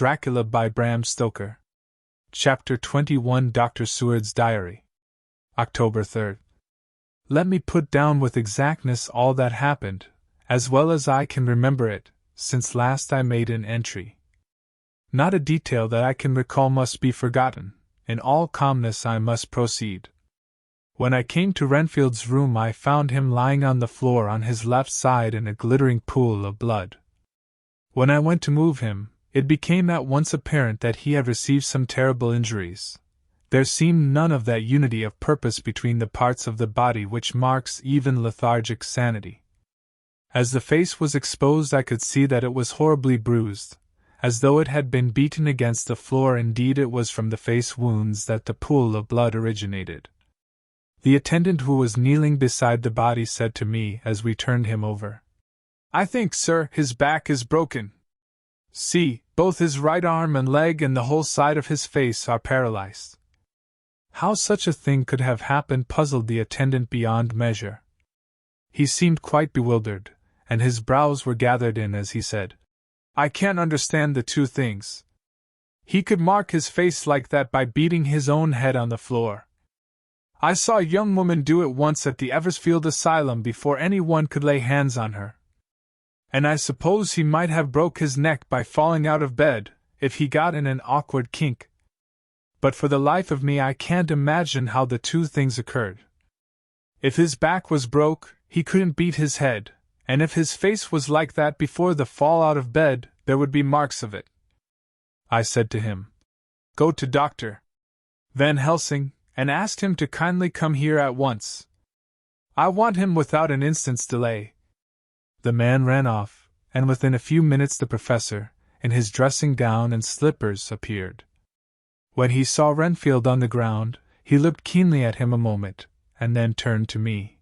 Dracula by Bram Stoker. Chapter 21, Dr. Seward's Diary. October 3rd. Let me put down with exactness all that happened, as well as I can remember it, since last I made an entry. Not a detail that I can recall must be forgotten. In all calmness I must proceed. When I came to Renfield's room I found him lying on the floor on his left side in a glittering pool of blood. When I went to move him, it became at once apparent that he had received some terrible injuries. There seemed none of that unity of purpose between the parts of the body which marks even lethargic sanity. As the face was exposed I could see that it was horribly bruised, as though it had been beaten against the floor. Indeed, it was from the face wounds that the pool of blood originated. The attendant who was kneeling beside the body said to me as we turned him over, "I think, sir, his back is broken. See, both his right arm and leg and the whole side of his face are paralyzed." How such a thing could have happened puzzled the attendant beyond measure. He seemed quite bewildered, and his brows were gathered in as he said, "I can't understand the two things. He could mark his face like that by beating his own head on the floor. I saw a young woman do it once at the Eversfield Asylum before anyone could lay hands on her. And I suppose he might have broke his neck by falling out of bed, if he got in an awkward kink. But for the life of me I can't imagine how the two things occurred. If his back was broke, he couldn't beat his head, and if his face was like that before the fall out of bed, there would be marks of it." I said to him, "Go to Dr. Van Helsing, and ask him to kindly come here at once. I want him without an instant's delay." The man ran off, and within a few minutes the professor, in his dressing gown and slippers, appeared. When he saw Renfield on the ground, he looked keenly at him a moment, and then turned to me.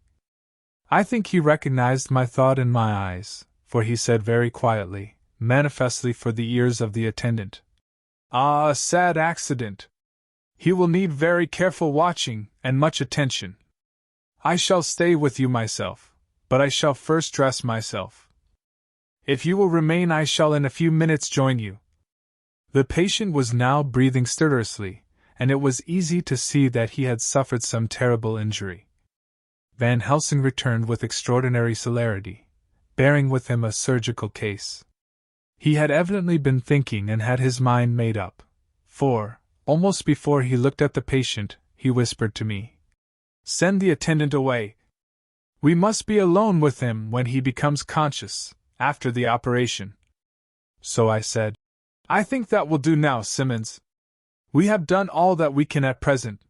I think he recognized my thought in my eyes, for he said very quietly, manifestly for the ears of the attendant, "Ah, a sad accident. He will need very careful watching, and much attention. I shall stay with you myself, but I shall first dress myself. If you will remain I shall in a few minutes join you." The patient was now breathing stertorously, and it was easy to see that he had suffered some terrible injury. Van Helsing returned with extraordinary celerity, bearing with him a surgical case. He had evidently been thinking and had his mind made up, for, almost before he looked at the patient, he whispered to me, "Send the attendant away. We must be alone with him when he becomes conscious, after the operation." So I said, "I think that will do now, Simmons. We have done all that we can at present.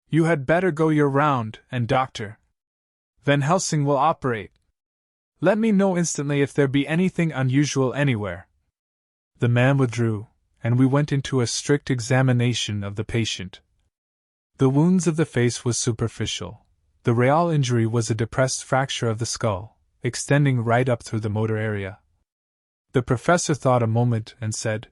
You had better go your round, and Dr. Van Helsing will operate. Let me know instantly if there be anything unusual anywhere." The man withdrew, and we went into a strict examination of the patient. The wounds of the face was superficial. The real injury was a depressed fracture of the skull, extending right up through the motor area. The professor thought a moment and said,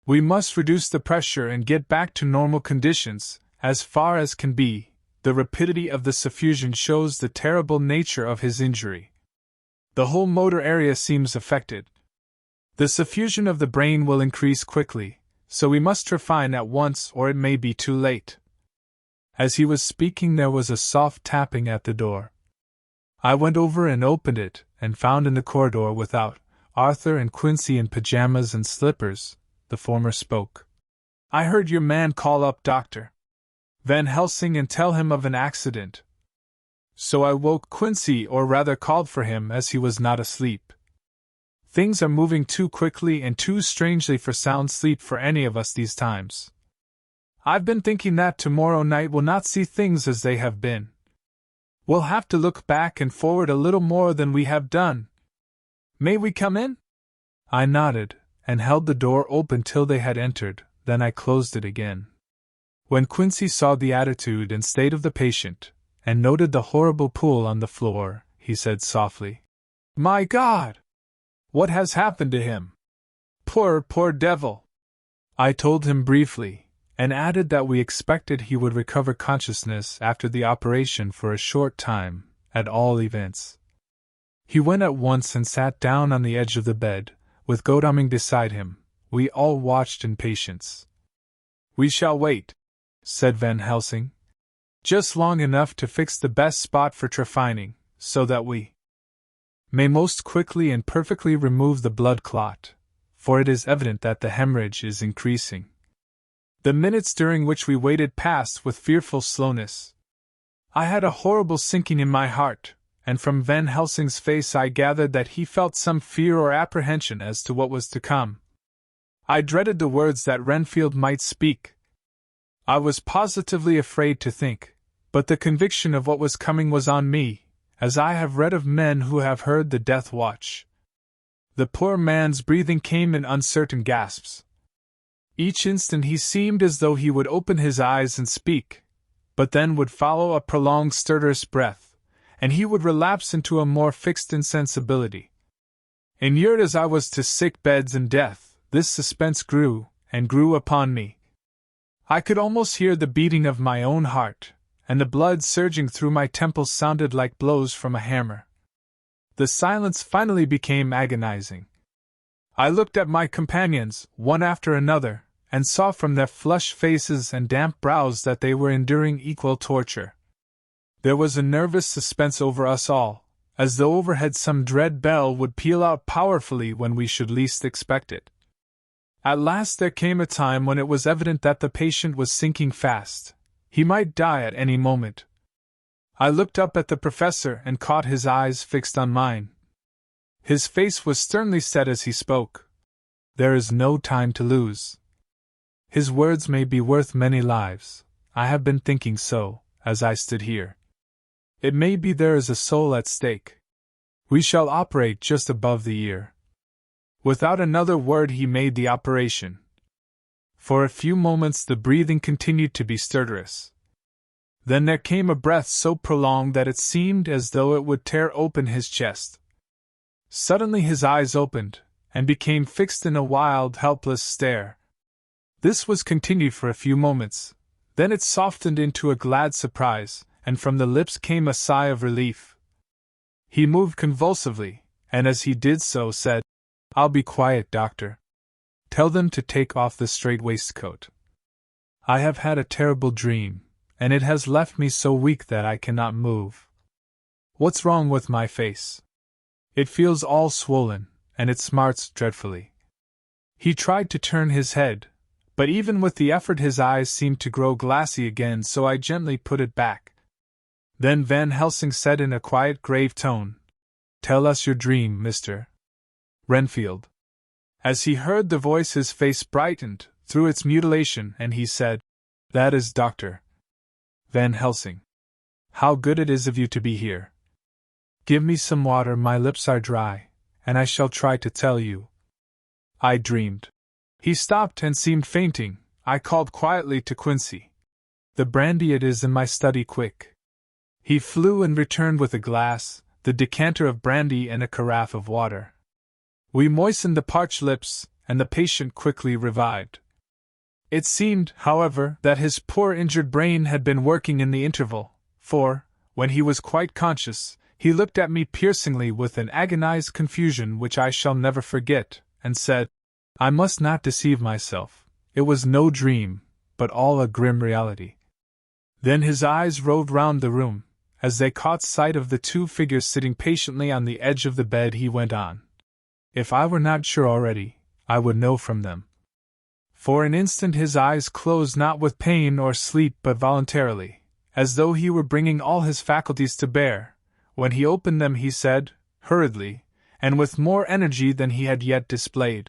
"We must reduce the pressure and get back to normal conditions, as far as can be. The rapidity of the suffusion shows the terrible nature of his injury. The whole motor area seems affected. The suffusion of the brain will increase quickly, so we must refine at once or it may be too late." As he was speaking there was a soft tapping at the door. I went over and opened it, and found in the corridor without, Arthur and Quincy in pajamas and slippers. The former spoke. "I heard your man call up Dr. Van Helsing and tell him of an accident. So I woke Quincy, or rather called for him, as he was not asleep. Things are moving too quickly and too strangely for sound sleep for any of us these times. I've been thinking that tomorrow night we'll not see things as they have been. We'll have to look back and forward a little more than we have done. May we come in?" I nodded, and held the door open till they had entered, then I closed it again. When Quincy saw the attitude and state of the patient, and noted the horrible pool on the floor, he said softly, "My God! What has happened to him? Poor devil!" I told him briefly, and added that we expected he would recover consciousness after the operation for a short time, at all events. He went at once and sat down on the edge of the bed, with Godalming beside him. We all watched in patience. "We shall wait," said Van Helsing. "Just long enough to fix the best spot for trephining, so that we may most quickly and perfectly remove the blood clot, for it is evident that the hemorrhage is increasing." The minutes during which we waited passed with fearful slowness. I had a horrible sinking in my heart, and from Van Helsing's face I gathered that he felt some fear or apprehension as to what was to come. I dreaded the words that Renfield might speak. I was positively afraid to think, but the conviction of what was coming was on me, as I have read of men who have heard the death watch. The poor man's breathing came in uncertain gasps. Each instant he seemed as though he would open his eyes and speak, but then would follow a prolonged stertorous breath, and he would relapse into a more fixed insensibility. Inured as I was to sick beds and death, this suspense grew, and grew upon me. I could almost hear the beating of my own heart, and the blood surging through my temples sounded like blows from a hammer. The silence finally became agonizing. I looked at my companions, one after another, and saw from their flushed faces and damp brows that they were enduring equal torture. There was a nervous suspense over us all, as though overhead some dread bell would peal out powerfully when we should least expect it. At last there came a time when it was evident that the patient was sinking fast. He might die at any moment. I looked up at the professor and caught his eyes fixed on mine. His face was sternly set as he spoke. "There is no time to lose. His words may be worth many lives. I have been thinking so, as I stood here. It may be there is a soul at stake. We shall operate just above the ear." Without another word he made the operation. For a few moments the breathing continued to be stertorous. Then there came a breath so prolonged that it seemed as though it would tear open his chest. Suddenly his eyes opened, and became fixed in a wild, helpless stare. This was continued for a few moments, then it softened into a glad surprise, and from the lips came a sigh of relief. He moved convulsively, and as he did so said, "I'll be quiet, doctor. Tell them to take off the strait waistcoat. I have had a terrible dream, and it has left me so weak that I cannot move. What's wrong with my face? It feels all swollen, and it smarts dreadfully." He tried to turn his head, but even with the effort his eyes seemed to grow glassy again, so I gently put it back. Then Van Helsing said in a quiet, grave tone, "Tell us your dream, Mr. Renfield." As he heard the voice his face brightened through its mutilation, and he said, "That is Dr. Van Helsing. How good it is of you to be here. Give me some water, my lips are dry, and I shall try to tell you. I dreamed." He stopped and seemed fainting. I called quietly to Quincy. "The brandy, it is in my study, quick." He flew and returned with a glass, the decanter of brandy and a carafe of water. We moistened the parched lips, and the patient quickly revived. It seemed, however, that his poor injured brain had been working in the interval, for, when he was quite conscious, he looked at me piercingly with an agonized confusion which I shall never forget, and said, "I must not deceive myself. It was no dream, but all a grim reality." Then his eyes roved round the room. As they caught sight of the two figures sitting patiently on the edge of the bed, he went on, "If I were not sure already, I would know from them." For an instant his eyes closed, not with pain or sleep but voluntarily, as though he were bringing all his faculties to bear. When he opened them he said, hurriedly, and with more energy than he had yet displayed,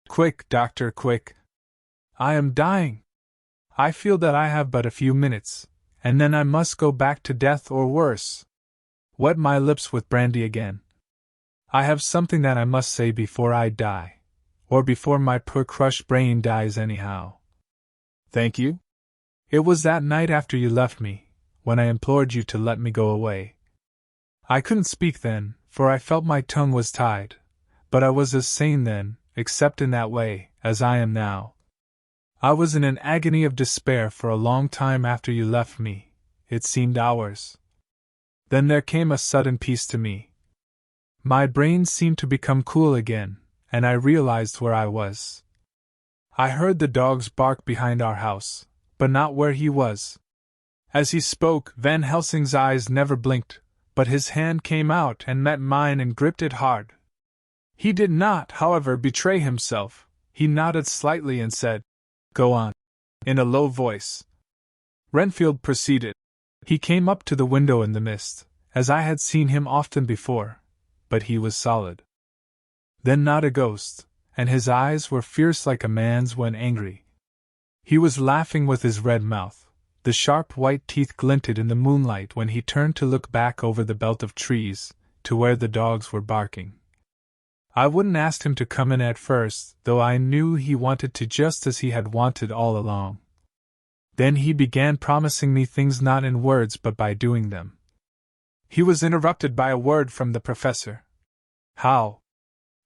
"Quick, doctor, quick! I am dying. I feel that I have but a few minutes, and then I must go back to death or worse. Wet my lips with brandy again. I have something that I must say before I die, or before my poor crushed brain dies anyhow." "Thank you." "It was that night after you left me, when I implored you to let me go away. I couldn't speak then, for I felt my tongue was tied, but I was as sane then, except in that way, as I am now. I was in an agony of despair for a long time after you left me. It seemed hours. Then there came a sudden peace to me. My brain seemed to become cool again, and I realized where I was. I heard the dogs bark behind our house, but not where he was. As he spoke, Van Helsing's eyes never blinked, but his hand came out and met mine and gripped it hard. He did not, however, betray himself. He nodded slightly and said, "Go on," in a low voice. Renfield proceeded. He came up to the window in the mist, as I had seen him often before, but he was solid. Then not a ghost, and his eyes were fierce like a man's when angry. He was laughing with his red mouth. The sharp white teeth glinted in the moonlight when he turned to look back over the belt of trees, to where the dogs were barking. I wouldn't ask him to come in at first, though I knew he wanted to just as he had wanted all along. Then he began promising me things not in words but by doing them. He was interrupted by a word from the professor. How?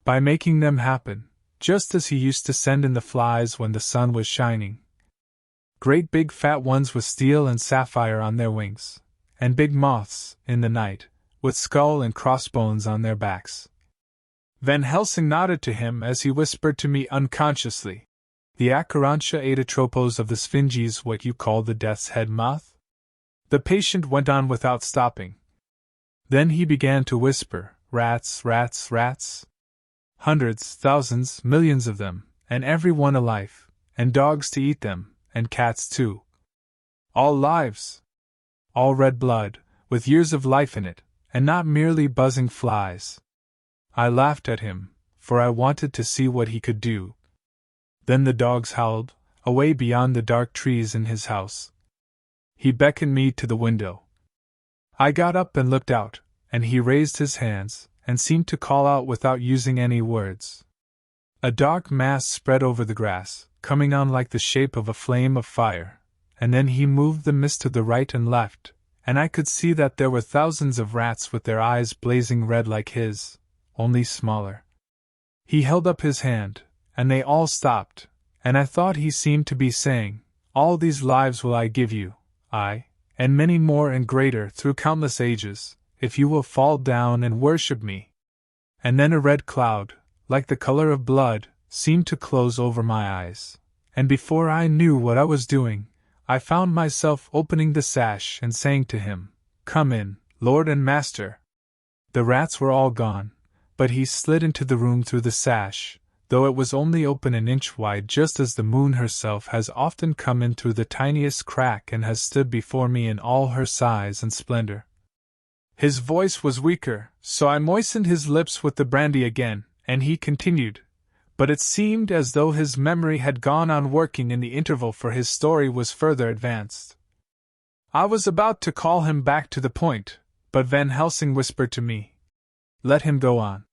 By making them happen, just as he used to send in the flies when the sun was shining. Great big fat ones with steel and sapphire on their wings, and big moths, in the night, with skull and crossbones on their backs. Van Helsing nodded to him as he whispered to me unconsciously, "The Acherontia atotropos of the Sphinges, what you call the death's head moth?" The patient went on without stopping. Then he began to whisper, "Rats, rats, rats. Hundreds, thousands, millions of them, and every one alive, and dogs to eat them, and cats too. All lives. All red blood, with years of life in it, and not merely buzzing flies." I laughed at him, for I wanted to see what he could do. Then the dogs howled, away beyond the dark trees in his house. He beckoned me to the window. I got up and looked out, and he raised his hands, and seemed to call out without using any words. A dark mass spread over the grass, coming on like the shape of a flame of fire, and then he moved the mist to the right and left, and I could see that there were thousands of rats with their eyes blazing red like his, only smaller. He held up his hand, and they all stopped, and I thought he seemed to be saying, "All these lives will I give you, I, and many more and greater through countless ages, if you will fall down and worship me." And then a red cloud, like the color of blood, seemed to close over my eyes, and before I knew what I was doing, I found myself opening the sash and saying to him, "Come in, Lord and Master." The rats were all gone, but he slid into the room through the sash, though it was only open an inch wide, just as the moon herself has often come in through the tiniest crack and has stood before me in all her size and splendor. His voice was weaker, so I moistened his lips with the brandy again, and he continued, but it seemed as though his memory had gone on working in the interval, for his story was further advanced. I was about to call him back to the point, but Van Helsing whispered to me, "Let him go on.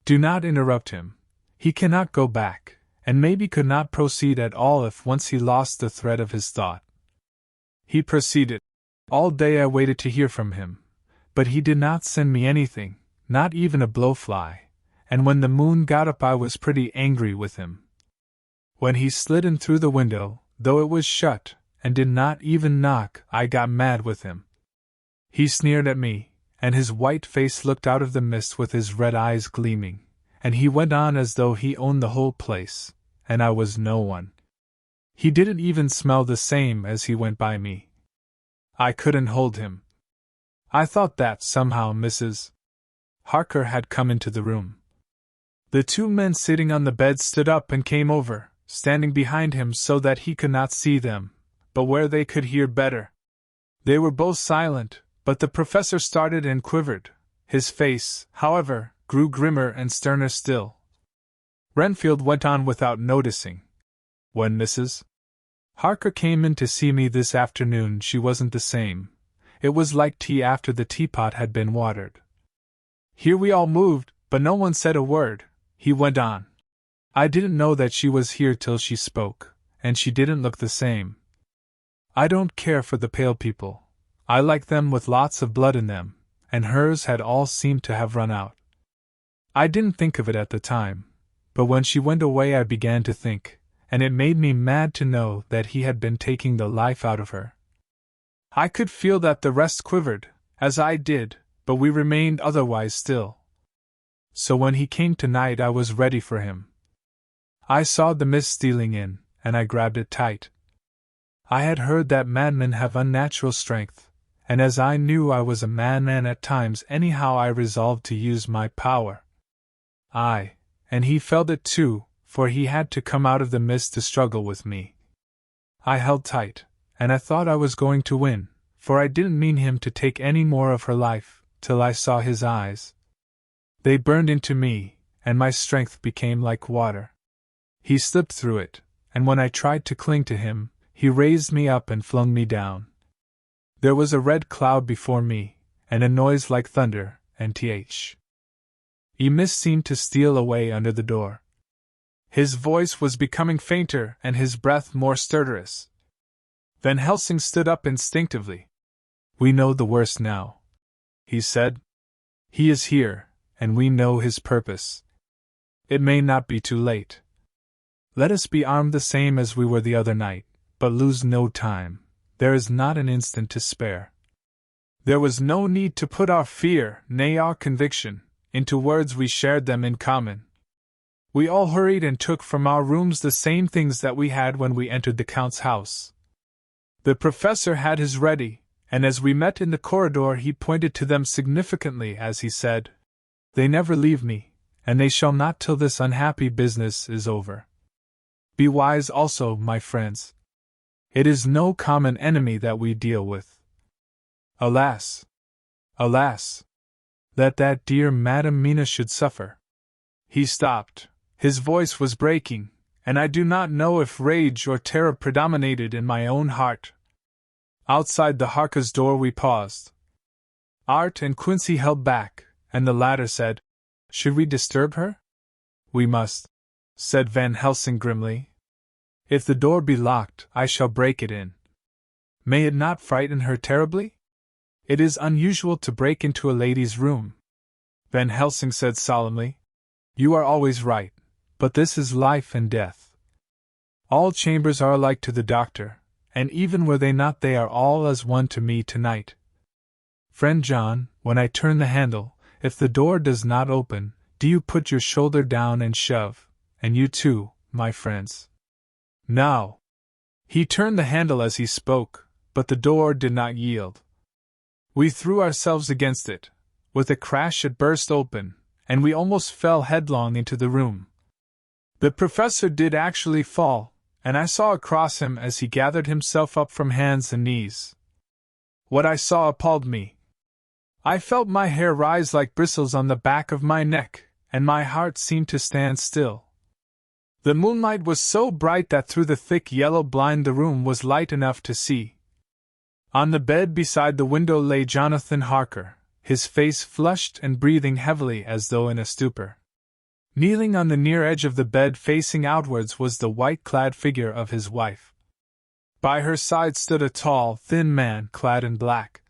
Do not interrupt him. He cannot go back, and maybe could not proceed at all if once he lost the thread of his thought." He proceeded. All day I waited to hear from him, but he did not send me anything, not even a blowfly, and when the moon got up I was pretty angry with him. When he slid in through the window, though it was shut, and did not even knock, I got mad with him. He sneered at me, and his white face looked out of the mist with his red eyes gleaming, and he went on as though he owned the whole place, and I was no one. He didn't even smell the same as he went by me. I couldn't hold him. I thought that, somehow, Mrs. Harker had come into the room. The two men sitting on the bed stood up and came over, standing behind him so that he could not see them, but where they could hear better. They were both silent, but the professor started and quivered. His face, however, grew grimmer and sterner still. Renfield went on without noticing. "When Mrs. Harker came in to see me this afternoon, she wasn't the same. It was like tea after the teapot had been watered. Here we all moved, but no one said a word," he went on. "I didn't know that she was here till she spoke, and she didn't look the same. I don't care for the pale people. I like them with lots of blood in them, and hers had all seemed to have run out. I didn't think of it at the time, but when she went away I began to think, and it made me mad to know that he had been taking the life out of her. I could feel that the rest quivered, as I did, but we remained otherwise still. So when he came tonight I was ready for him. I saw the mist stealing in, and I grabbed it tight. I had heard that madmen have unnatural strength, and as I knew I was a madman at times anyhow, I resolved to use my power. And he felt it too, for he had to come out of the mist to struggle with me. I held tight, and I thought I was going to win, for I didn't mean him to take any more of her life, till I saw his eyes. They burned into me, and my strength became like water. He slipped through it, and when I tried to cling to him, he raised me up and flung me down. There was a red cloud before me, and a noise like thunder, and mist seemed to steal away under the door. His voice was becoming fainter and his breath more stertorous. Van Helsing stood up instinctively. "We know the worst now," he said. "He is here, and we know his purpose. It may not be too late. Let us be armed the same as we were the other night, but lose no time. There is not an instant to spare." There was no need to put our fear, nay our conviction, into words. We shared them in common. We all hurried and took from our rooms the same things that we had when we entered the Count's house. The professor had his ready, and as we met in the corridor he pointed to them significantly as he said, "They never leave me, and they shall not till this unhappy business is over. Be wise also, my friends. It is no common enemy that we deal with. Alas! Alas! That dear Madam Mina should suffer." He stopped. His voice was breaking, and I do not know if rage or terror predominated in my own heart. Outside the Harkas' door we paused. Art and Quincy held back, and the latter said, "Should we disturb her?" "We must," said Van Helsing grimly. "If the door be locked, I shall break it in. May it not frighten her terribly? It is unusual to break into a lady's room." Van Helsing said solemnly, "You are always right, but this is life and death. All chambers are alike to the doctor, and even were they not, they are all as one to me tonight. Friend John, when I turn the handle, if the door does not open, do you put your shoulder down and shove, and you too, my friends. Now." He turned the handle as he spoke, but the door did not yield. We threw ourselves against it. With a crash it burst open, and we almost fell headlong into the room. The professor did actually fall, and I saw across him as he gathered himself up from hands and knees. What I saw appalled me. I felt my hair rise like bristles on the back of my neck, and my heart seemed to stand still. The moonlight was so bright that through the thick yellow blind the room was light enough to see. On the bed beside the window lay Jonathan Harker, his face flushed and breathing heavily as though in a stupor. Kneeling on the near edge of the bed facing outwards was the white-clad figure of his wife. By her side stood a tall, thin man clad in black.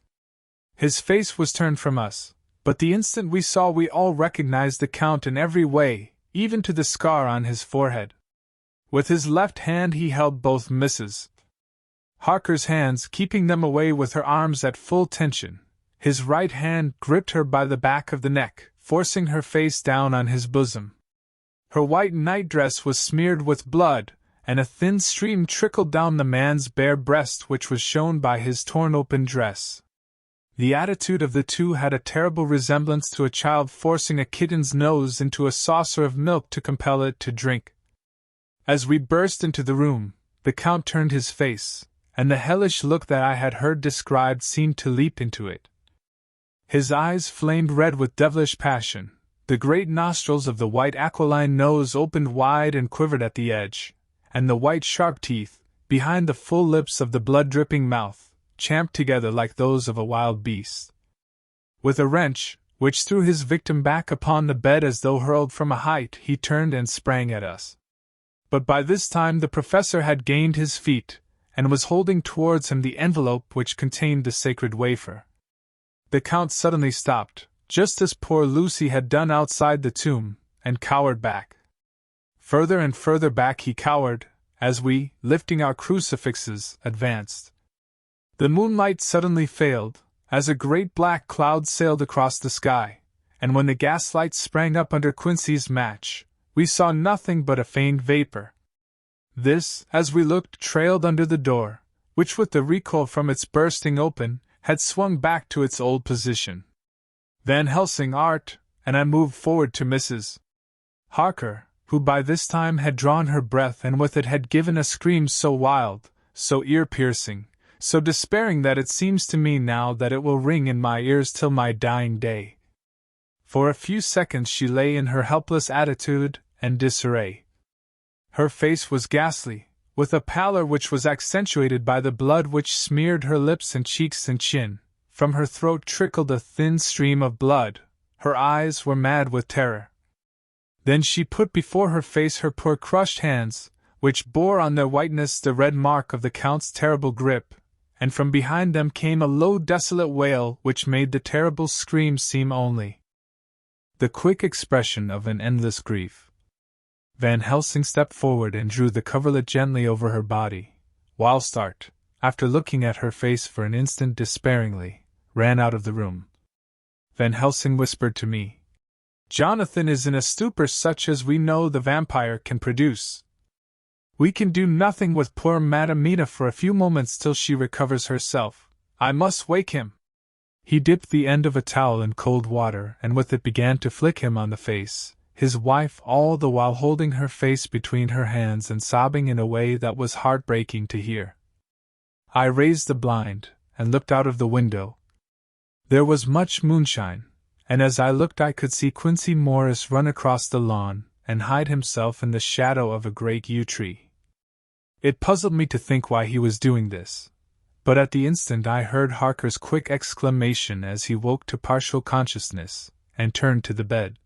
His face was turned from us, but the instant we saw we all recognized the Count in every way, even to the scar on his forehead. With his left hand he held both Mrs. Harker's hands, keeping them away with her arms at full tension. His right hand gripped her by the back of the neck, forcing her face down on his bosom. Her white nightdress was smeared with blood, and a thin stream trickled down the man's bare breast, which was shown by his torn-open dress. The attitude of the two had a terrible resemblance to a child forcing a kitten's nose into a saucer of milk to compel it to drink. As we burst into the room, the Count turned his face, and the hellish look that I had heard described seemed to leap into it. His eyes flamed red with devilish passion, the great nostrils of the white aquiline nose opened wide and quivered at the edge, and the white sharp teeth, behind the full lips of the blood-dripping mouth, champed together like those of a wild beast. With a wrench, which threw his victim back upon the bed as though hurled from a height, he turned and sprang at us. But by this time the professor had gained his feet, and was holding towards him the envelope which contained the sacred wafer. The Count suddenly stopped, just as poor Lucy had done outside the tomb, and cowered back. Further and further back he cowered, as we, lifting our crucifixes, advanced. The moonlight suddenly failed, as a great black cloud sailed across the sky, and when the gaslight sprang up under Quincy's match, we saw nothing but a faint vapor. This, as we looked, trailed under the door, which with the recoil from its bursting open, had swung back to its old position. Van Helsing art, and I moved forward to Mrs. Harker, who by this time had drawn her breath and with it had given a scream so wild, so ear-piercing, so despairing that it seems to me now that it will ring in my ears till my dying day. For a few seconds she lay in her helpless attitude and disarray. Her face was ghastly, with a pallor which was accentuated by the blood which smeared her lips and cheeks and chin. From her throat trickled a thin stream of blood. Her eyes were mad with terror. Then she put before her face her poor crushed hands, which bore on their whiteness the red mark of the Count's terrible grip, and from behind them came a low desolate wail which made the terrible scream seem only the quick expression of an endless grief. Van Helsing stepped forward and drew the coverlet gently over her body, whilst Art, after looking at her face for an instant despairingly, ran out of the room. Van Helsing whispered to me, "Jonathan is in a stupor such as we know the vampire can produce. We can do nothing with poor Madame Mina for a few moments till she recovers herself. I must wake him." He dipped the end of a towel in cold water and with it began to flick him on the face, his wife all the while holding her face between her hands and sobbing in a way that was heartbreaking to hear. I raised the blind and looked out of the window. There was much moonshine, and as I looked I could see Quincy Morris run across the lawn and hide himself in the shadow of a great yew tree. It puzzled me to think why he was doing this, but at the instant I heard Harker's quick exclamation as he woke to partial consciousness and turned to the bed.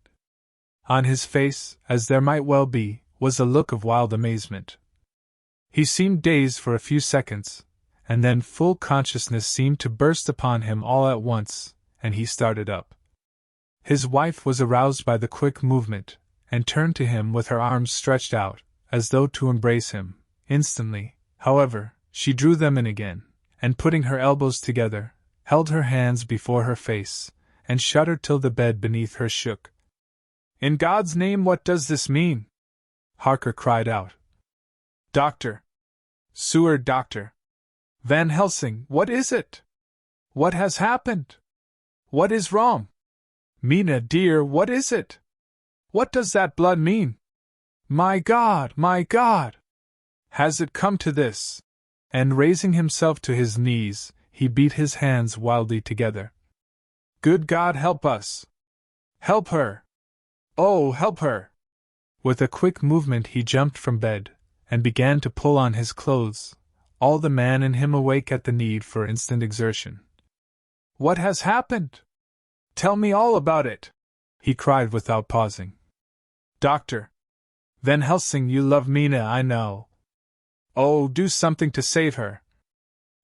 On his face, as there might well be, was a look of wild amazement. He seemed dazed for a few seconds, and then full consciousness seemed to burst upon him all at once, and he started up. His wife was aroused by the quick movement, and turned to him with her arms stretched out, as though to embrace him. Instantly, however, she drew them in again, and putting her elbows together, held her hands before her face, and shuddered till the bed beneath her shook. "In God's name, what does this mean?" Harker cried out. "Doctor! Seward, doctor! Van Helsing, what is it? What has happened? What is wrong? Mina, dear, what is it? What does that blood mean? My God, my God! Has it come to this?" And raising himself to his knees, he beat his hands wildly together. "Good God, help us! Help her! Oh, help her!" With a quick movement he jumped from bed, and began to pull on his clothes, all the man in him awake at the need for instant exertion. "What has happened? Tell me all about it!" he cried without pausing. "Doctor! Van Helsing, you love Mina, I know. Oh, do something to save her.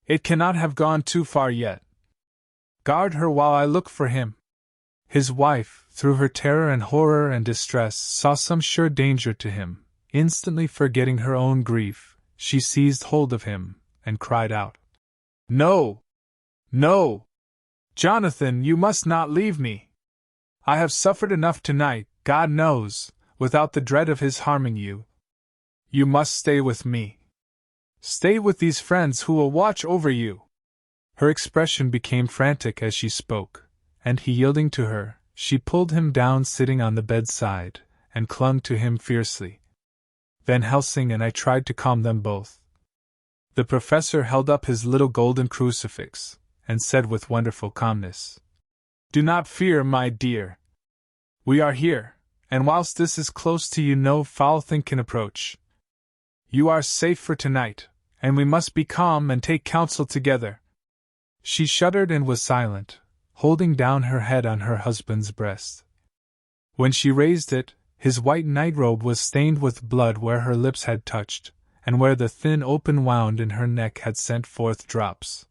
It cannot have gone too far yet. Guard her while I look for him." His wife, through her terror and horror and distress, saw some sure danger to him. Instantly forgetting her own grief, she seized hold of him, and cried out, "No! No! Jonathan, you must not leave me. I have suffered enough tonight, God knows, without the dread of his harming you. You must stay with me. Stay with these friends who will watch over you." Her expression became frantic as she spoke, and he yielding to her, she pulled him down sitting on the bedside, and clung to him fiercely. Van Helsing and I tried to calm them both. The professor held up his little golden crucifix, and said with wonderful calmness, "Do not fear, my dear. We are here, and whilst this is close to you no foul thing can approach. You are safe for tonight, and we must be calm and take counsel together." She shuddered and was silent, holding down her head on her husband's breast. When she raised it, his white nightrobe was stained with blood where her lips had touched, and where the thin open wound in her neck had sent forth drops.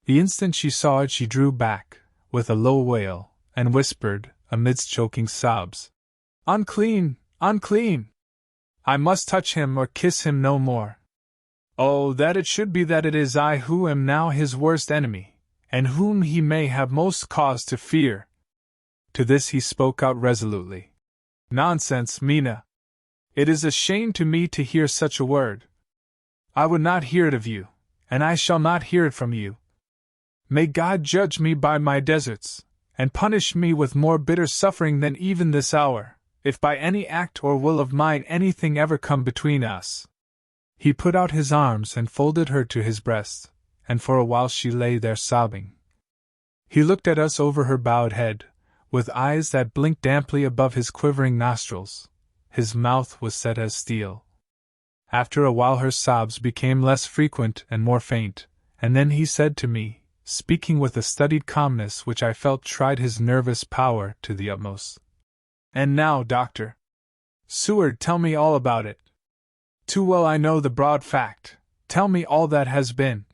The instant she saw it she drew back, with a low wail, and whispered, amidst choking sobs, "Unclean! Unclean! I must touch him or kiss him no more. Oh, that it should be that it is I who am now his worst enemy, and whom he may have most cause to fear." To this he spoke out resolutely. "Nonsense, Mina! It is a shame to me to hear such a word. I would not hear it of you, and I shall not hear it from you. May God judge me by my deserts, and punish me with more bitter suffering than even this hour, if by any act or will of mine anything ever come between us. He put out his arms and folded her to his breast, and for a while she lay there sobbing. He looked at us over her bowed head, with eyes that blinked damply above his quivering nostrils. His mouth was set as steel. After a while her sobs became less frequent and more faint, and then he said to me, speaking with a studied calmness which I felt tried his nervous power to the utmost, "And now, Dr. Seward, tell me all about it. Too well I know the broad fact. Tell me all that has been."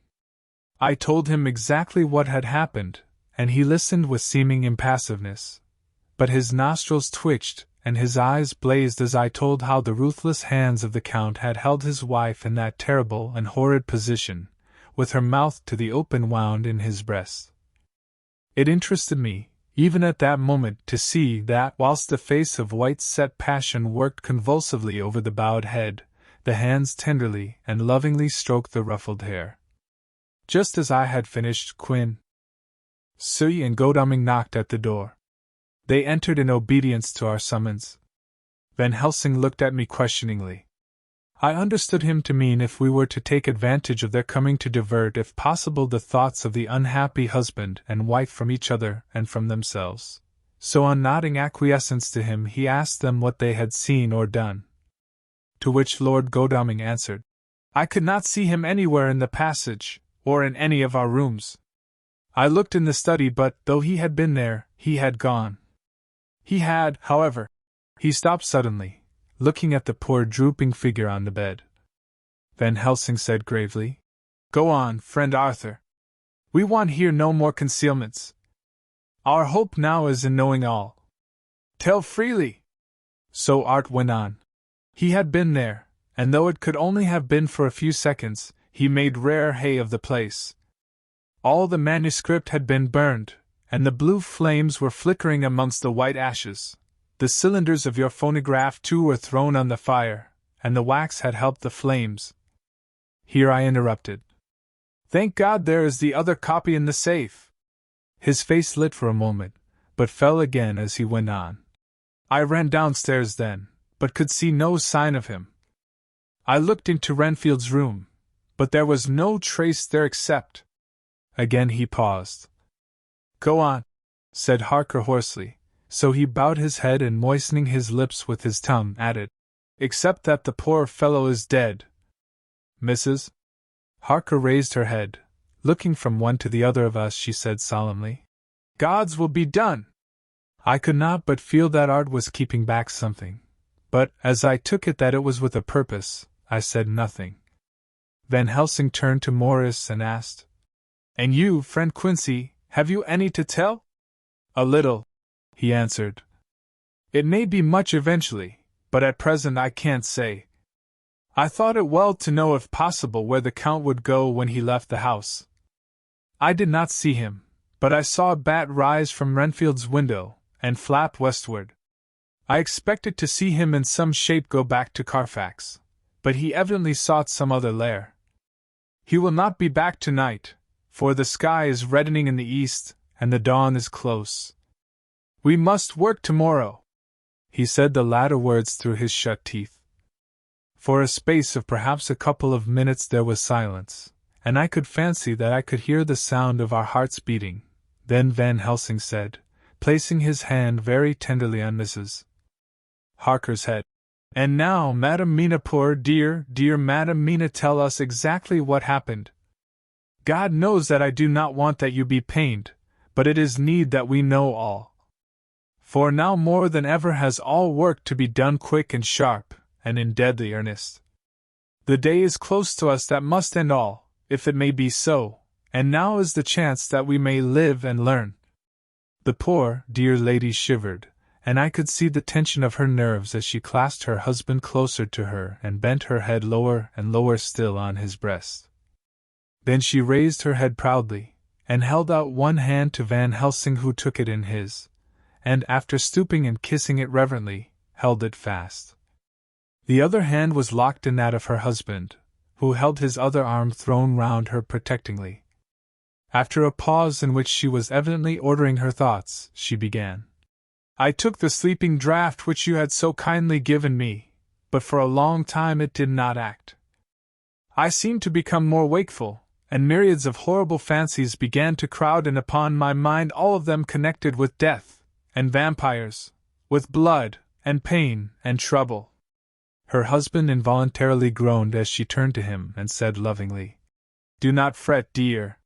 I told him exactly what had happened, and he listened with seeming impassiveness. But his nostrils twitched, and his eyes blazed as I told how the ruthless hands of the Count had held his wife in that terrible and horrid position, with her mouth to the open wound in his breast. It interested me, even at that moment, to see that, whilst the face of white-set passion worked convulsively over the bowed head, the hands tenderly and lovingly stroked the ruffled hair. Just as I had finished, Quinn, Sui and Godalming knocked at the door. They entered in obedience to our summons. Van Helsing looked at me questioningly. I understood him to mean if we were to take advantage of their coming to divert if possible the thoughts of the unhappy husband and wife from each other and from themselves. So on nodding acquiescence to him he asked them what they had seen or done. To which Lord Godalming answered, "I could not see him anywhere in the passage, or in any of our rooms. I looked in the study but, though he had been there, he had gone. He had, however—" He stopped suddenly, looking at the poor drooping figure on the bed. Van Helsing said gravely, "Go on, friend Arthur. We want here no more concealments. Our hope now is in knowing all. Tell freely." So Art went on. He had been there, and though it could only have been for a few seconds, he made rare hay of the place. All the manuscript had been burned, and the blue flames were flickering amongst the white ashes. The cylinders of your phonograph too were thrown on the fire, and the wax had helped the flames. Here I interrupted. "Thank God there is the other copy in the safe." His face lit for a moment, but fell again as he went on. I ran downstairs then, but could see no sign of him. I looked into Renfield's room, but there was no trace there except— Again he paused. "Go on," said Harker hoarsely, so he bowed his head and moistening his lips with his tongue added, "Except that the poor fellow is dead. Mrs. Harker raised her head. Looking from one to the other of us, she said solemnly, "God's will be done." I could not but feel that Art was keeping back something, but, as I took it that it was with a purpose, I said nothing. Van Helsing turned to Morris and asked, "And you, friend Quincy, have you any to tell?" "A little," he answered. "It may be much eventually, but at present I can't say. I thought it well to know if possible where the Count would go when he left the house. I did not see him, but I saw a bat rise from Renfield's window and flap westward. I expected to see him in some shape go back to Carfax, but he evidently sought some other lair. He will not be back tonight, for the sky is reddening in the east, and the dawn is close. We must work tomorrow." He said the latter words through his shut teeth. For a space of perhaps a couple of minutes there was silence, and I could fancy that I could hear the sound of our hearts beating. Then Van Helsing said, placing his hand very tenderly on Mrs. Harker's head, "And now, Madam Mina, poor dear Madam Mina, tell us exactly what happened. God knows that I do not want that you be pained, but it is need that we know all. For now more than ever has all work to be done quick and sharp, and in deadly earnest. The day is close to us that must end all, if it may be so, and now is the chance that we may live and learn." The poor, dear lady shivered, and I could see the tension of her nerves as she clasped her husband closer to her and bent her head lower and lower still on his breast. Then she raised her head proudly, and held out one hand to Van Helsing, who took it in his, and after stooping and kissing it reverently, held it fast. The other hand was locked in that of her husband, who held his other arm thrown round her protectingly. After a pause in which she was evidently ordering her thoughts, she began. I took the sleeping draught which you had so kindly given me, but for a long time it did not act. I seemed to become more wakeful, and myriads of horrible fancies began to crowd in upon my mind, all of them connected with death, and vampires, with blood, and pain, and trouble. Her husband involuntarily groaned as she turned to him and said lovingly, Do not fret, dear.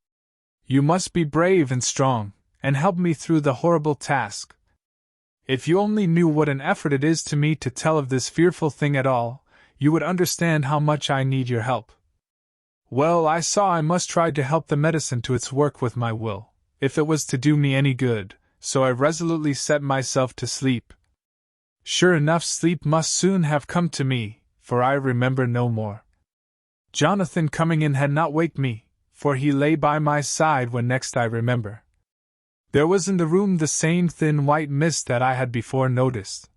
You must be brave and strong, and help me through the horrible task. If you only knew what an effort it is to me to tell of this fearful thing at all, you would understand how much I need your help. Well, I saw I must try to help the medicine to its work with my will, if it was to do me any good, so I resolutely set myself to sleep. Sure enough, sleep must soon have come to me, for I remember no more. Jonathan coming in had not waked me, for he lay by my side when next I remember. There was in the room the same thin white mist that I had before noticed.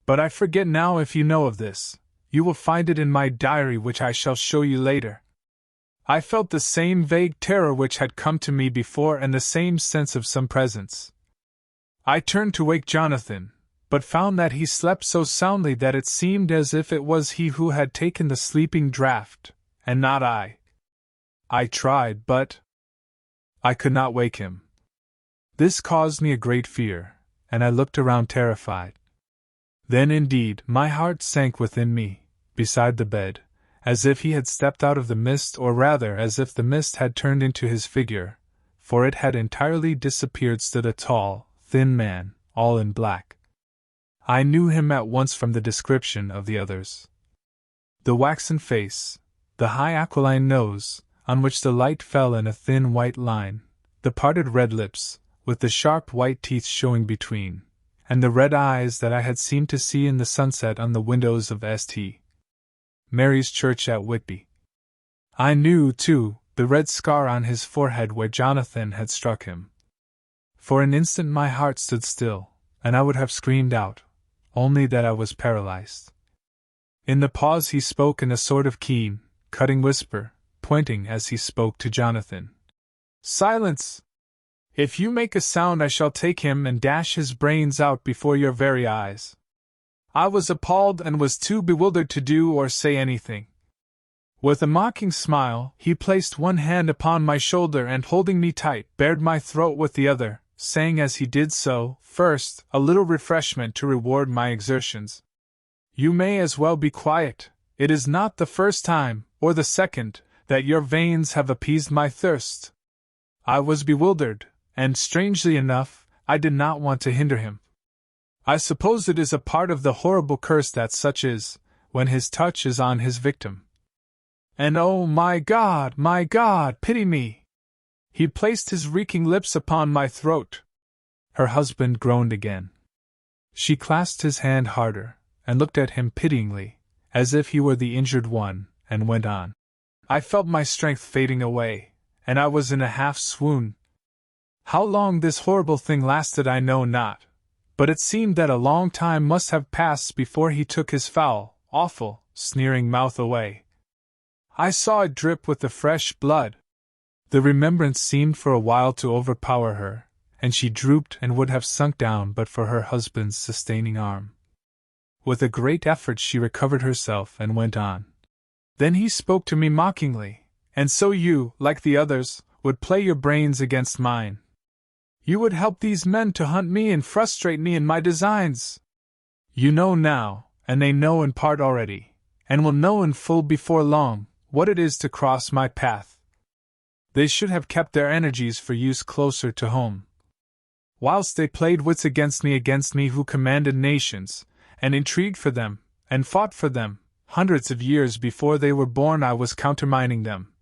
But I forget now if you know of this. You will find it in my diary, which I shall show you later. I felt the same vague terror which had come to me before and the same sense of some presence. I turned to wake Jonathan, but found that he slept so soundly that it seemed as if it was he who had taken the sleeping draught, and not I. I tried, but I could not wake him. This caused me a great fear, and I looked around terrified. Then indeed my heart sank within me, beside the bed, as if he had stepped out of the mist, or rather as if the mist had turned into his figure, for it had entirely disappeared. Stood a tall, thin man, all in black. I knew him at once from the description of the others. The waxen face, the high aquiline nose, on which the light fell in a thin white line, the parted red lips, with the sharp white teeth showing between, and the red eyes that I had seemed to see in the sunset on the windows of St. Mary's Church at Whitby. I knew, too, the red scar on his forehead where Jonathan had struck him. For an instant my heart stood still, and I would have screamed out, only that I was paralyzed. In the pause he spoke in a sort of keen, cutting whisper, pointing as he spoke to Jonathan. Silence! If you make a sound I shall take him and dash his brains out before your very eyes. I was appalled and was too bewildered to do or say anything. With a mocking smile, he placed one hand upon my shoulder and, holding me tight, bared my throat with the other, saying as he did so, First, a little refreshment to reward my exertions. You may as well be quiet. It is not the first time, or the second, that your veins have appeased my thirst. I was bewildered, and strangely enough, I did not want to hinder him. I suppose it is a part of the horrible curse that such is, when his touch is on his victim. And oh, my God, pity me! He placed his reeking lips upon my throat. Her husband groaned again. She clasped his hand harder, and looked at him pityingly, as if he were the injured one, and went on. I felt my strength fading away, and I was in a half-swoon. How long this horrible thing lasted I know not, but it seemed that a long time must have passed before he took his foul, awful, sneering mouth away. I saw it drip with the fresh blood. The remembrance seemed for a while to overpower her, and she drooped and would have sunk down but for her husband's sustaining arm. With a great effort she recovered herself and went on. Then he spoke to me mockingly, and so you, like the others, would play your brains against mine. You would help these men to hunt me and frustrate me in my designs. You know now, and they know in part already, and will know in full before long, what it is to cross my path. They should have kept their energies for use closer to home. Whilst they played wits against me who commanded nations, and intrigued for them, and fought for them, hundreds of years before they were born I was countermining them.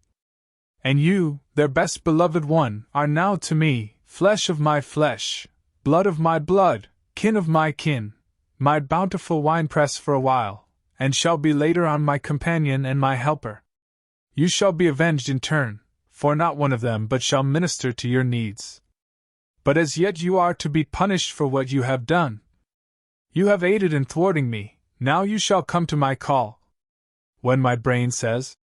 And you, their best beloved one, are now to me, flesh of my flesh, blood of my blood, kin of my kin, my bountiful winepress for a while, and shall be later on my companion and my helper. You shall be avenged in turn, for not one of them but shall minister to your needs. But as yet you are to be punished for what you have done. You have aided in thwarting me, Now you shall come to my call. When my brain says,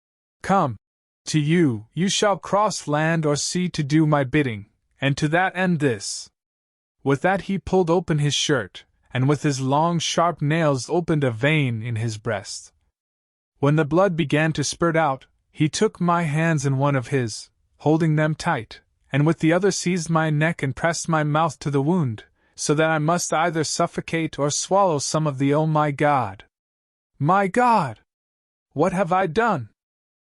come, to you, you shall cross land or sea to do my bidding, and to that end this. With that he pulled open his shirt, and with his long sharp nails opened a vein in his breast. When the blood began to spurt out, he took my hands in one of his, holding them tight, and with the other seized my neck and pressed my mouth to the wound, so that I must either suffocate or swallow some of the. Oh my God! My God! What have I done?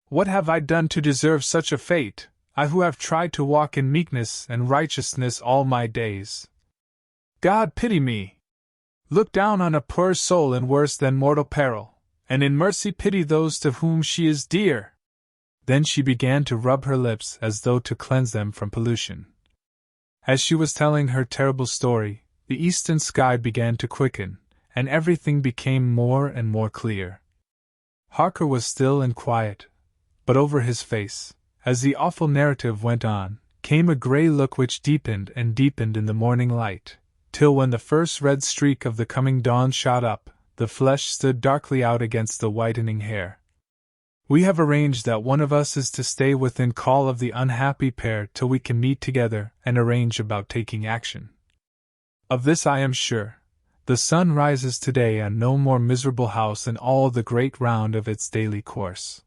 What have I done to deserve such a fate, I who have tried to walk in meekness and righteousness all my days? God pity me! Look down on a poor soul in worse than mortal peril, and in mercy pity those to whom she is dear. Then she began to rub her lips as though to cleanse them from pollution. As she was telling her terrible story, the eastern sky began to quicken, and everything became more and more clear. Harker was still and quiet, but over his face, as the awful narrative went on, came a grey look which deepened and deepened in the morning light, till when the first red streak of the coming dawn shot up, the flesh stood darkly out against the whitening hair. We have arranged that one of us is to stay within call of the unhappy pair till we can meet together and arrange about taking action. Of this I am sure. The sun rises today on no more miserable house in all the great round of its daily course.